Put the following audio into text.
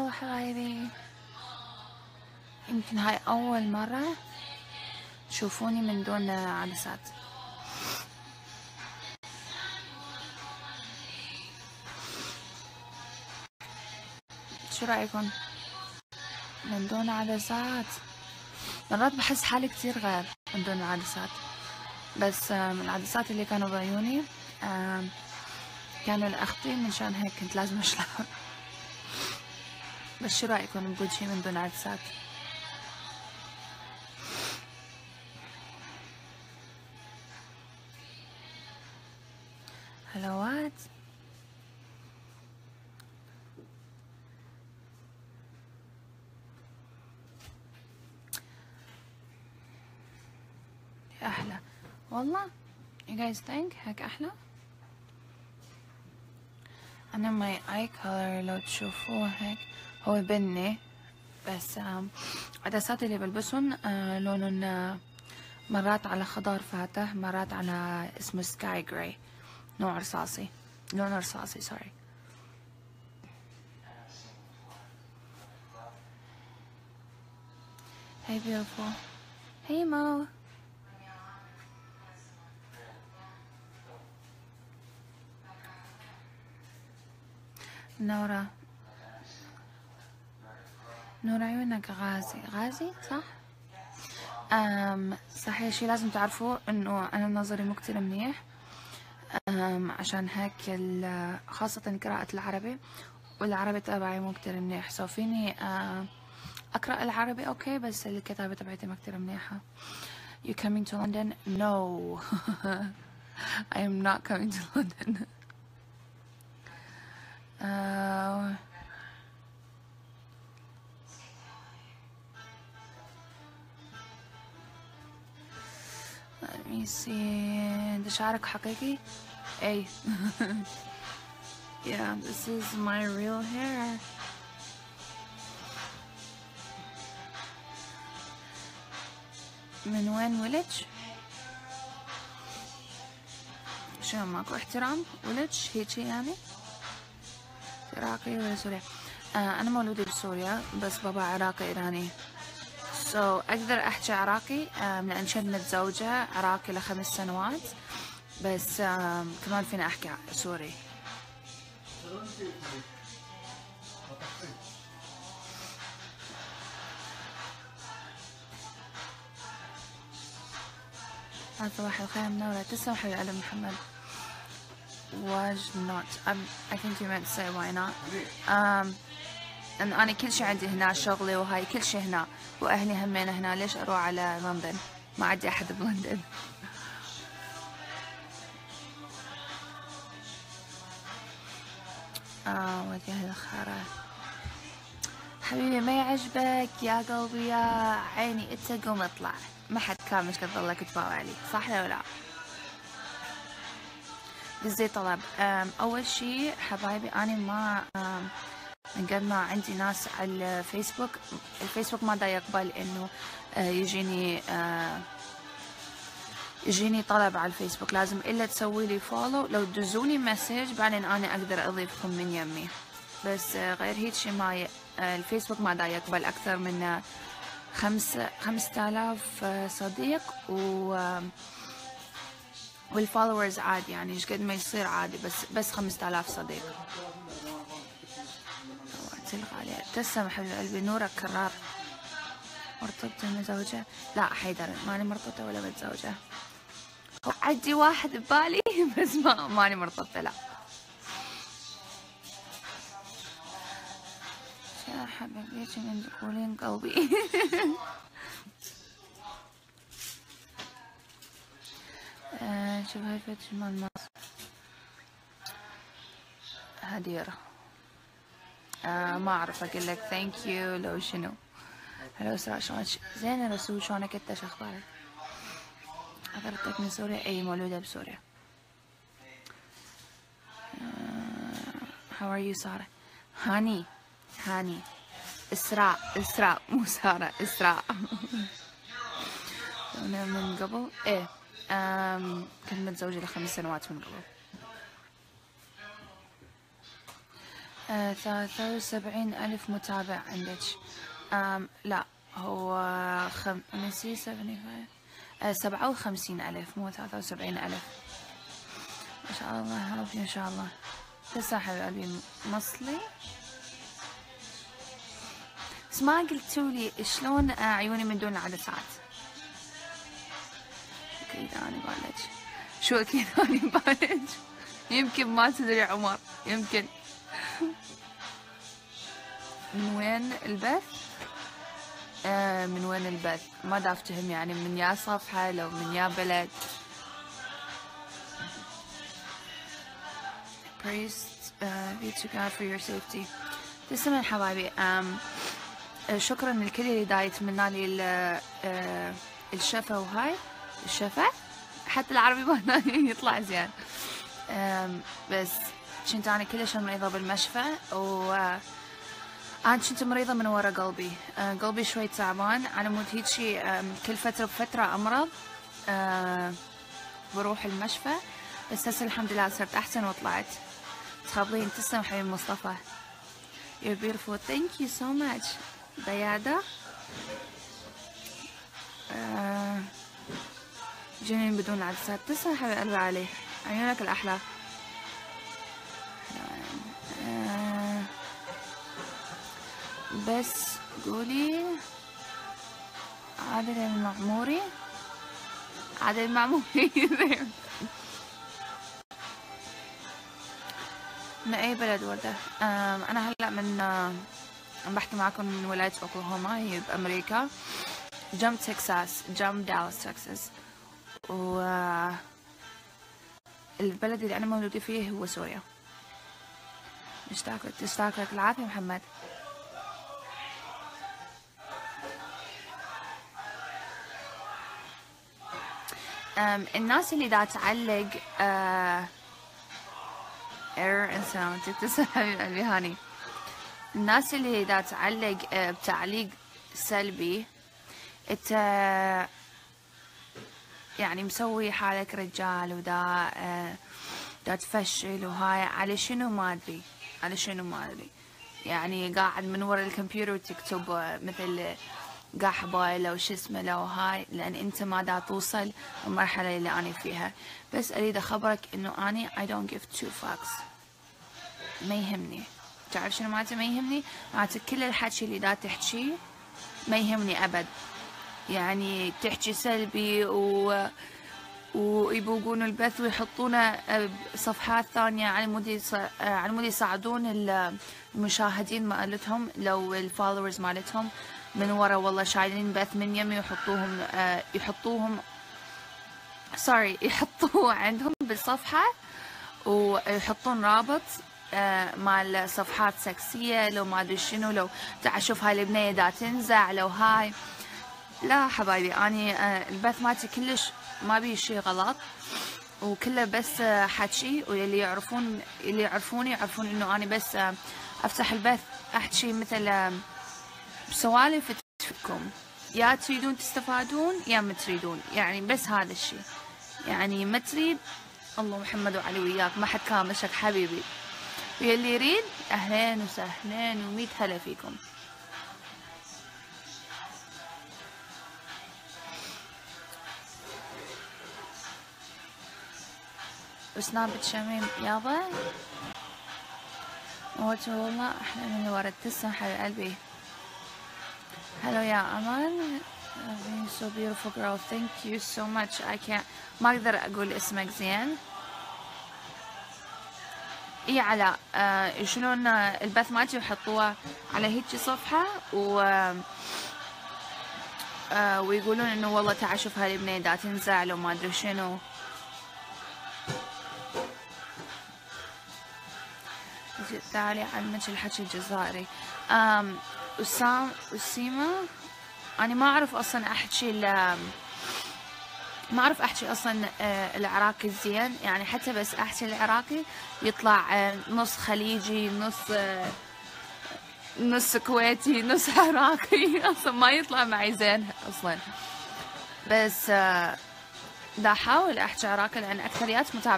هلو حبايبي، يمكن هاي أول مرة تشوفوني من دون عدسات. شو رأيكم من دون عدسات؟ مرات بحس حالي كتير غير من دون العدسات، بس العدسات اللي كانوا بعيوني كانوا لأختي، من شان هيك كنت لازم أشلعهم. بس شو رأيكم بقول شي من دون عدسات؟ هلوات. أحلى والله. you guys think هيك أحلى؟ أنا my eye color لو تشوفوه هيك هو بني، بس عدسات اللي بلبسهم لونهم مرات على خضار فاتح، مرات على اسمه سكاي جراي، نوع رصاصي، لون رصاصي سوري. Hey beautiful. Hey Mo. نورا، نور عيونك غازي، غازي صح؟ صحيح. شي لازم تعرفوا انه انا نظري مو كتير منيح، عشان هيك خاصة قراءة العربي، والعربي تبعي مو كتير منيح، سو فيني اقرأ العربي اوكي، بس الكتابة تبعتي ما كتير منيحة. You coming to London? No. I am not coming to London. Let me see. ده شعرك حقيقي؟ اي. Yeah, this is my real hair. من وين ولج؟ شو ماكو احترام؟ ولج هيجي يعني؟ عراقي ولا سوري؟ أنا مولودة بسوريا، بس بابا عراقي إيراني. أقدر أحكي عراقي لأن شد متزوجة عراقي ل5 سنوات، بس كمان فينا أحكي سوري. صباح الخير منورة. تسلم حبيبي قلب محمد. Was not. I think you meant to say why not. أنا كل شي عندي هنا، شغلي وهاي كل شي هنا، وأهلي همين هنا، ليش أروح على لندن؟ ما عندي أحد بلندن. وجه الخرا حبيبي، ما يعجبك يا قلبي يا عيني انت قوم اطلع، ما حد كان مش تظلك تباوع علي، صح ولا لا؟ دزي طلب. اول شي حبايبي، انا ما من قد ما عندي ناس على الفيسبوك، الفيسبوك ما دا يقبل انه يجيني طلب على الفيسبوك، لازم الا تسوي لي فولو، لو تدزوني مسج بعدين انا اقدر اضيفكم من يمي، بس غير هيك شي ما الفيسبوك ما دا يقبل اكثر من 5000 صديق، والفولورز عادي، يعني ايش قد ما يصير عادي، بس 5000 صديق. الغالية تسلم حبيب قلبي. نورك كرار. مرتبطة متزوجة؟ لا حيدر، ماني مرتبطة ولا متزوجة، عندي واحد ببالي بس ماني مرتبطة لا. يا حبيبتي من تقولين قلبي. شوف هاي فتش مال مصر هديرة. ما اعرف اقول لك ثانك يو لو شنو. هلو اسراء شلونك؟ زين يا رسول، شلونك انت؟ شو اخبارك؟ حضرتك من سوريا؟ اي مولودة بسوريا. How are you سارة؟ هاني اسراء مو سارة، اسراء. انا من قبل ايه كنت متزوجة ل5 سنوات من قبل. 73,000 متابع عندك. لا هو نسي 57,000 مو 73,000. ما شاء الله هلا ان شاء الله. تسا حبيب قلبي مصلي. بس ما قلتولي شلون عيوني من دون العدسات. اكيد اني بالج. شو اكيد اني بالج؟ يمكن ما تدري عمر، يمكن. من وين البث؟ من وين البث؟ ما دا افتهم يعني من يا صفحة لو من يا بلد. Praise be to God for your safety. تسلمين حبايبي. شكرا للكل اللي دا يتمنى لي الشفا وهاي الشفا، حتى العربي ما يطلع زين. بس كنت انا كلش مريضة بالمشفى، و أنا كنت مريضة من ورا قلبي. قلبي شوي تعبان، على مود هيجي كل فترة بفترة أمرض بروح المشفى. بس هسه الحمد لله صرت أحسن وطلعت. تخبرين. تسلم حبيبي مصطفى. You're beautiful. Thank you so much. بيادة. جنين بدون عدسات. تسلم حبيب قلبي عليه. عيونك الأحلى. بس قولي عادل المعموري. عادل المعموري. من أي بلد وردة؟ أنا هلأ من عم بحكي معكم من ولاية أوكلاهوما، هي بأمريكا، جنب تكساس، جنب دالاس تكساس. و البلد اللي أنا مولودة فيه هو سوريا. تشتاقلك العافية محمد. الناس اللي دا تعلق انسان تسأل حبيب قلبي هاني. الناس اللي دا تعلق بتعليق سلبي، انت يعني مسوي حالك رجال ودا دا تفشل وهاي على شنو ما ادري، على شنو ما ادري. يعني قاعد من ورا الكمبيوتر وتكتب مثل قحبة لو شو اسمه لو هاي، لان انت ما دا توصل المرحلة اللي انا فيها. بس اريد اخبرك انه اني I don't give two fucks. ما يهمني. تعرف شنو معناته ما يهمني؟ معناته كل الحكي اللي دا تحكي ما يهمني ابد. يعني تحكي سلبي ويبوقون البث ويحطونه بصفحات ثانية على مود يساعدون المشاهدين مالتهم، لو الفولورز مالتهم من ورا والله شايلين بث من يمي ويحطوهم يحطوه عندهم بالصفحة، ويحطون رابط مال صفحات سكسية لو ما ادري شنو، لو تعال شوف هاي البنية دا تنزع لو هاي. لا حبايبي اني البث مالتي كلش ما بيه شي غلط، وكله بس حكي. واللي يعرفوني يعرفون انه اني بس افتح البث احكي مثل بسوالف تفيدكم، يا تريدون تستفادون يا ما تريدون، يعني بس هذا الشيء. يعني ما تريد الله محمد وعلي وياك، ما حد كامشك حبيبي. واللي يريد اهلين وسهلين وميت هلا فيكم. وسنابة شميم يابا موت والله احلى من ورد. تسلم حبيب قلبي. هلو يا امل. so beautiful girl. thank you so much. I can't ما اقدر اقول اسمك زين. اي علاء. شلون البث مالتي يحطوها على هيك صفحة ويقولون انه والله تعال شوف هاي البنية دا تنزعل وما ادري شنو. تعالي علمك الحكي الجزائري. أسيمة. أنا ما أعرف أصلا أحكي ما أعرف أحكي أصلا العراقي زين، يعني حتى بس أحكي العراقي يطلع نص خليجي نص كويتي نص عراقي، أصلا ما يطلع معي زين أصلا. بس دا أحاول أحكي عراقي لأن أكثريات متابعين